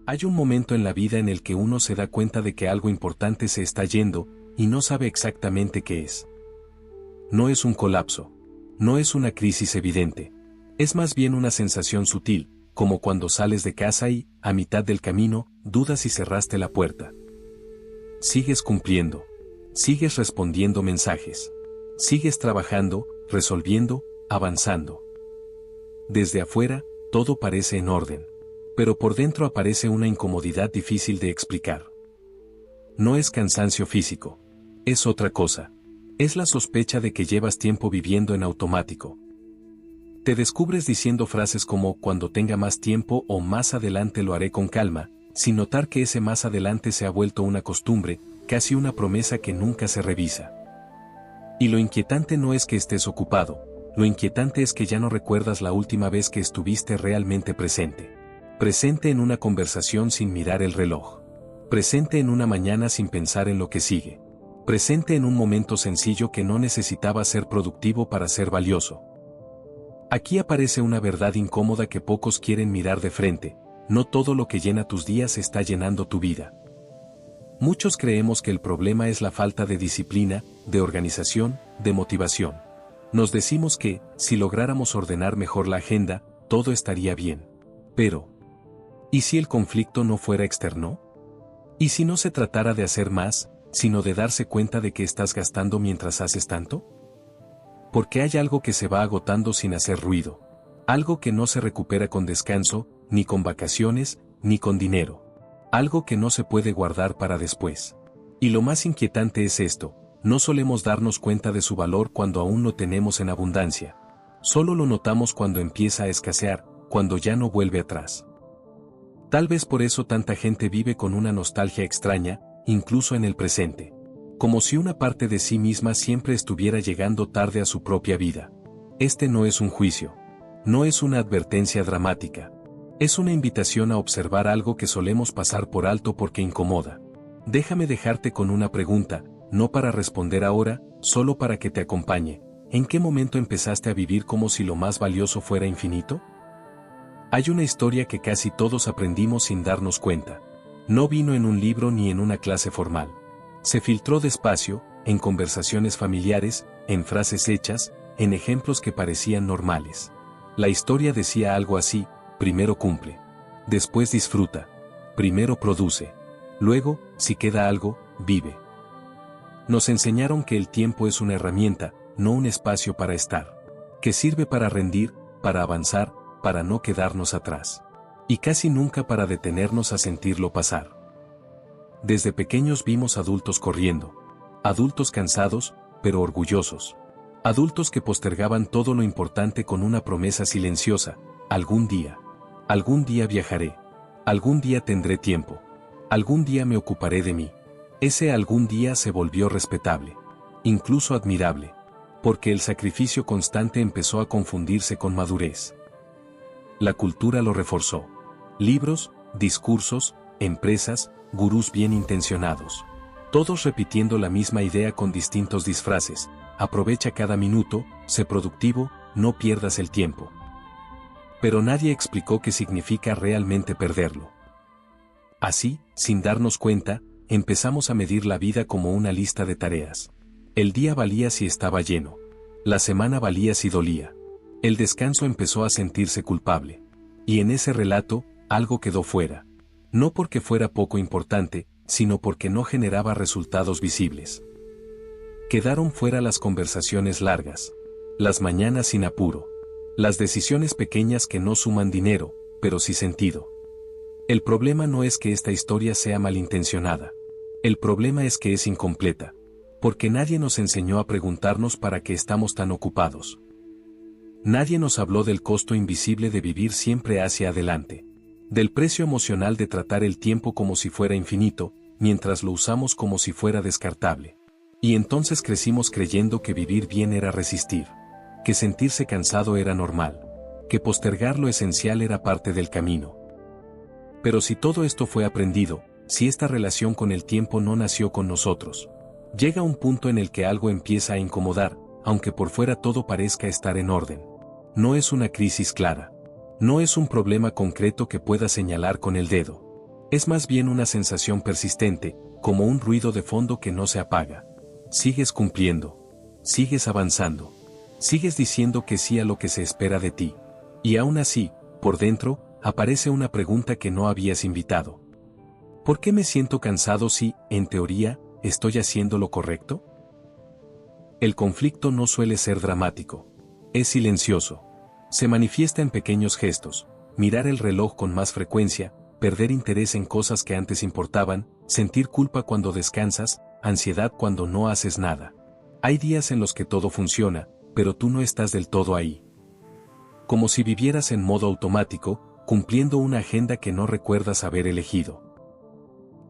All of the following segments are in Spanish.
Hay un momento en la vida en el que uno se da cuenta de que algo importante se está yendo, y no sabe exactamente qué es. No es un colapso. No es una crisis evidente. Es más bien una sensación sutil, como cuando sales de casa y, a mitad del camino, dudas si cerraste la puerta. Sigues cumpliendo. Sigues respondiendo mensajes. Sigues trabajando, resolviendo, avanzando. Desde afuera, todo parece en orden. Pero por dentro aparece una incomodidad difícil de explicar. No es cansancio físico. Es otra cosa. Es la sospecha de que llevas tiempo viviendo en automático. Te descubres diciendo frases como cuando tenga más tiempo o más adelante lo haré con calma, sin notar que ese más adelante se ha vuelto una costumbre, casi una promesa que nunca se revisa. Y lo inquietante no es que estés ocupado, lo inquietante es que ya no recuerdas la última vez que estuviste realmente presente. Presente en una conversación sin mirar el reloj. Presente en una mañana sin pensar en lo que sigue. Presente en un momento sencillo que no necesitaba ser productivo para ser valioso. Aquí aparece una verdad incómoda que pocos quieren mirar de frente: no todo lo que llena tus días está llenando tu vida. Muchos creemos que el problema es la falta de disciplina, de organización, de motivación. Nos decimos que, si lográramos ordenar mejor la agenda, todo estaría bien. Pero, ¿y si el conflicto no fuera externo? ¿Y si no se tratara de hacer más, sino de darse cuenta de que estás gastando mientras haces tanto? Porque hay algo que se va agotando sin hacer ruido. Algo que no se recupera con descanso, ni con vacaciones, ni con dinero. Algo que no se puede guardar para después. Y lo más inquietante es esto: no solemos darnos cuenta de su valor cuando aún lo tenemos en abundancia. Solo lo notamos cuando empieza a escasear, cuando ya no vuelve atrás. Tal vez por eso tanta gente vive con una nostalgia extraña, incluso en el presente. Como si una parte de sí misma siempre estuviera llegando tarde a su propia vida. Este no es un juicio. No es una advertencia dramática. Es una invitación a observar algo que solemos pasar por alto porque incomoda. Déjame dejarte con una pregunta, no para responder ahora, solo para que te acompañe. ¿En qué momento empezaste a vivir como si lo más valioso fuera infinito? Hay una historia que casi todos aprendimos sin darnos cuenta. No vino en un libro ni en una clase formal. Se filtró despacio, en conversaciones familiares, en frases hechas, en ejemplos que parecían normales. La historia decía algo así: primero cumple. Después disfruta. Primero produce. Luego, si queda algo, vive. Nos enseñaron que el tiempo es una herramienta, no un espacio para estar. Que sirve para rendir, para avanzar, para no quedarnos atrás. Y casi nunca para detenernos a sentirlo pasar. Desde pequeños vimos adultos corriendo. Adultos cansados, pero orgullosos. Adultos que postergaban todo lo importante con una promesa silenciosa: algún día. Algún día viajaré. Algún día tendré tiempo. Algún día me ocuparé de mí. Ese algún día se volvió respetable. Incluso admirable. Porque el sacrificio constante empezó a confundirse con madurez. La cultura lo reforzó. Libros, discursos, empresas, gurús bien intencionados. Todos repitiendo la misma idea con distintos disfraces: aprovecha cada minuto, sé productivo, no pierdas el tiempo. Pero nadie explicó qué significa realmente perderlo. Así, sin darnos cuenta, empezamos a medir la vida como una lista de tareas. El día valía si estaba lleno. La semana valía si dolía. El descanso empezó a sentirse culpable. Y en ese relato, algo quedó fuera. No porque fuera poco importante, sino porque no generaba resultados visibles. Quedaron fuera las conversaciones largas. Las mañanas sin apuro. Las decisiones pequeñas que no suman dinero, pero sí sentido. El problema no es que esta historia sea malintencionada. El problema es que es incompleta. Porque nadie nos enseñó a preguntarnos para qué estamos tan ocupados. Nadie nos habló del costo invisible de vivir siempre hacia adelante. Del precio emocional de tratar el tiempo como si fuera infinito, mientras lo usamos como si fuera descartable. Y entonces crecimos creyendo que vivir bien era resistir. Que sentirse cansado era normal. Que postergar lo esencial era parte del camino. Pero si todo esto fue aprendido, si esta relación con el tiempo no nació con nosotros, llega un punto en el que algo empieza a incomodar, aunque por fuera todo parezca estar en orden. No es una crisis clara. No es un problema concreto que pueda señalar con el dedo. Es más bien una sensación persistente, como un ruido de fondo que no se apaga. Sigues cumpliendo. Sigues avanzando. Sigues diciendo que sí a lo que se espera de ti. Y aún así, por dentro, aparece una pregunta que no habías invitado. ¿Por qué me siento cansado si, en teoría, estoy haciendo lo correcto? El conflicto no suele ser dramático. Es silencioso. Se manifiesta en pequeños gestos: mirar el reloj con más frecuencia, perder interés en cosas que antes importaban, sentir culpa cuando descansas, ansiedad cuando no haces nada. Hay días en los que todo funciona, pero tú no estás del todo ahí. Como si vivieras en modo automático, cumpliendo una agenda que no recuerdas haber elegido.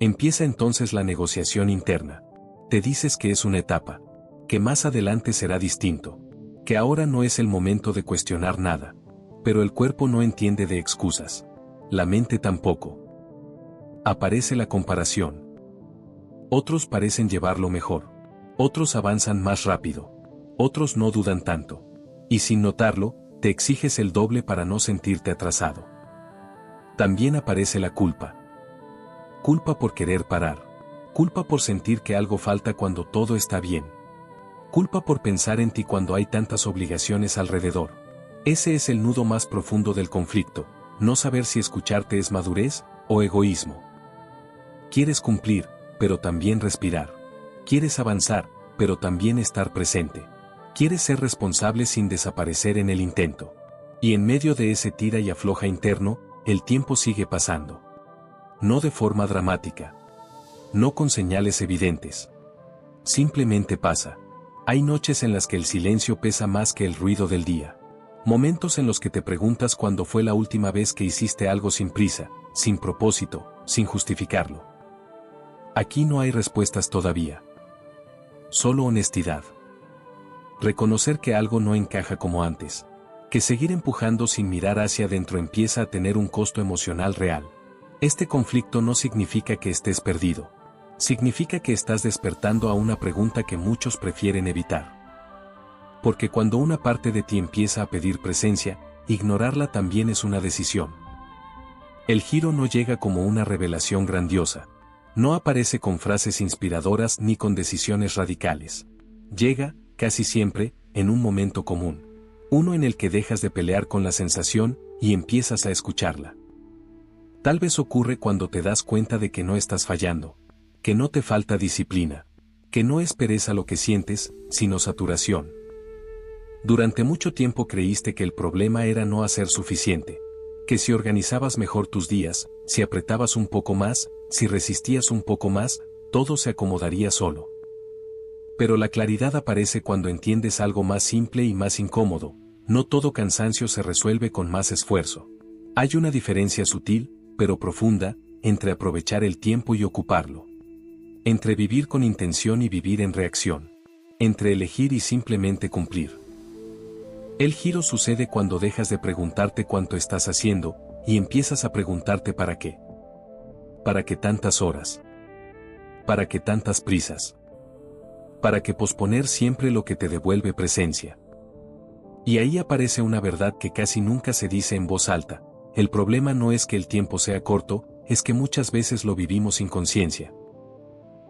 Empieza entonces la negociación interna. Te dices que es una etapa, que más adelante será distinto, que ahora no es el momento de cuestionar nada. Pero el cuerpo no entiende de excusas. La mente tampoco. Aparece la comparación. Otros parecen llevarlo mejor. Otros avanzan más rápido. Otros no dudan tanto. Y sin notarlo, te exiges el doble para no sentirte atrasado. También aparece la culpa. Culpa por querer parar. Culpa por sentir que algo falta cuando todo está bien. Culpa por pensar en ti cuando hay tantas obligaciones alrededor. Ese es el nudo más profundo del conflicto: no saber si escucharte es madurez o egoísmo. Quieres cumplir, pero también respirar. Quieres avanzar, pero también estar presente. Quieres ser responsable sin desaparecer en el intento. Y en medio de ese tira y afloja interno, el tiempo sigue pasando. No de forma dramática. No con señales evidentes. Simplemente pasa. Hay noches en las que el silencio pesa más que el ruido del día. Momentos en los que te preguntas cuándo fue la última vez que hiciste algo sin prisa, sin propósito, sin justificarlo. Aquí no hay respuestas todavía. Solo honestidad. Reconocer que algo no encaja como antes. Que seguir empujando sin mirar hacia adentro empieza a tener un costo emocional real. Este conflicto no significa que estés perdido. Significa que estás despertando a una pregunta que muchos prefieren evitar. Porque cuando una parte de ti empieza a pedir presencia, ignorarla también es una decisión. El giro no llega como una revelación grandiosa. No aparece con frases inspiradoras ni con decisiones radicales. Llega, casi siempre, en un momento común. Uno en el que dejas de pelear con la sensación y empiezas a escucharla. Tal vez ocurre cuando te das cuenta de que no estás fallando, que no te falta disciplina, que no es pereza lo que sientes, sino saturación. Durante mucho tiempo creíste que el problema era no hacer suficiente, que si organizabas mejor tus días, si apretabas un poco más, si resistías un poco más, todo se acomodaría solo. Pero la claridad aparece cuando entiendes algo más simple y más incómodo: no todo cansancio se resuelve con más esfuerzo. Hay una diferencia sutil, pero profunda, entre aprovechar el tiempo y ocuparlo. Entre vivir con intención y vivir en reacción. Entre elegir y simplemente cumplir. El giro sucede cuando dejas de preguntarte cuánto estás haciendo, y empiezas a preguntarte para qué. ¿Para qué tantas horas? ¿Para qué tantas prisas? ¿Para qué posponer siempre lo que te devuelve presencia? Y ahí aparece una verdad que casi nunca se dice en voz alta: el problema no es que el tiempo sea corto, es que muchas veces lo vivimos sin conciencia.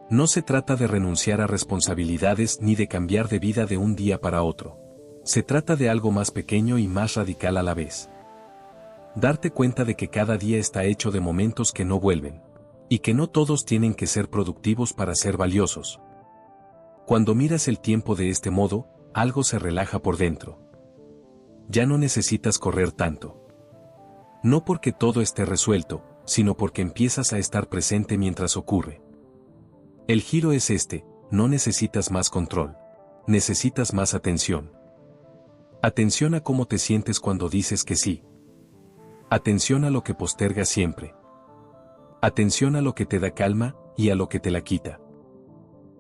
No se trata de renunciar a responsabilidades ni de cambiar de vida de un día para otro. Se trata de algo más pequeño y más radical a la vez. Darte cuenta de que cada día está hecho de momentos que no vuelven. Y que no todos tienen que ser productivos para ser valiosos. Cuando miras el tiempo de este modo, algo se relaja por dentro. Ya no necesitas correr tanto. No porque todo esté resuelto, sino porque empiezas a estar presente mientras ocurre. El giro es este: no necesitas más control. Necesitas más atención. Atención a cómo te sientes cuando dices que sí. Atención a lo que postergas siempre. Atención a lo que te da calma y a lo que te la quita.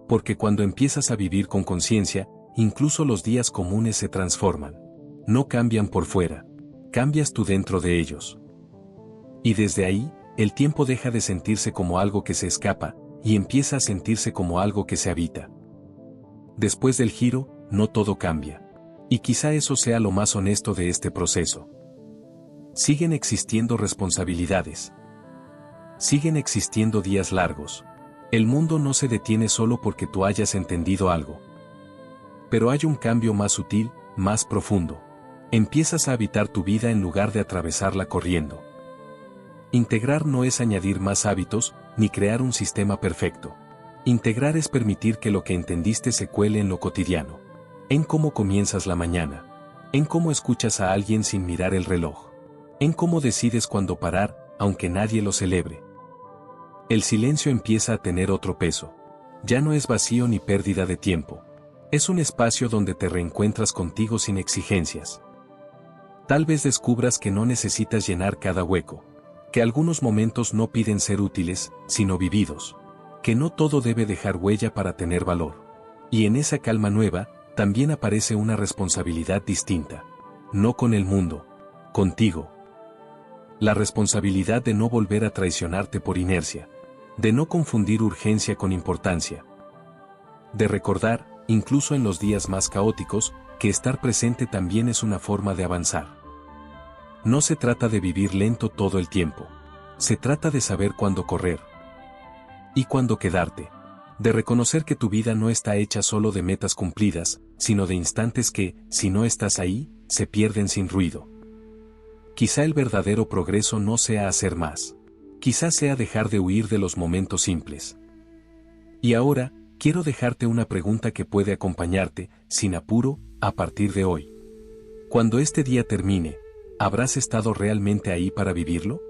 Porque cuando empiezas a vivir con conciencia, incluso los días comunes se transforman. No cambian por fuera. Cambias tú dentro de ellos. Y desde ahí, el tiempo deja de sentirse como algo que se escapa, y empieza a sentirse como algo que se habita. Después del giro, no todo cambia. Y quizá eso sea lo más honesto de este proceso. Siguen existiendo responsabilidades. Siguen existiendo días largos. El mundo no se detiene solo porque tú hayas entendido algo. Pero hay un cambio más sutil, más profundo. Empiezas a habitar tu vida en lugar de atravesarla corriendo. Integrar no es añadir más hábitos, ni crear un sistema perfecto. Integrar es permitir que lo que entendiste se cuele en lo cotidiano. En cómo comienzas la mañana. En cómo escuchas a alguien sin mirar el reloj. En cómo decides cuándo parar, aunque nadie lo celebre. El silencio empieza a tener otro peso. Ya no es vacío ni pérdida de tiempo. Es un espacio donde te reencuentras contigo sin exigencias. Tal vez descubras que no necesitas llenar cada hueco. Que algunos momentos no piden ser útiles, sino vividos. Que no todo debe dejar huella para tener valor. Y en esa calma nueva, también aparece una responsabilidad distinta. No con el mundo, contigo. La responsabilidad de no volver a traicionarte por inercia. De no confundir urgencia con importancia. De recordar, incluso en los días más caóticos, que estar presente también es una forma de avanzar. No se trata de vivir lento todo el tiempo. Se trata de saber cuándo correr. Y cuándo quedarte. De reconocer que tu vida no está hecha solo de metas cumplidas, sino de instantes que, si no estás ahí, se pierden sin ruido. Quizá el verdadero progreso no sea hacer más. Quizá sea dejar de huir de los momentos simples. Y ahora, quiero dejarte una pregunta que puede acompañarte, sin apuro, a partir de hoy. Cuando este día termine, ¿habrás estado realmente ahí para vivirlo?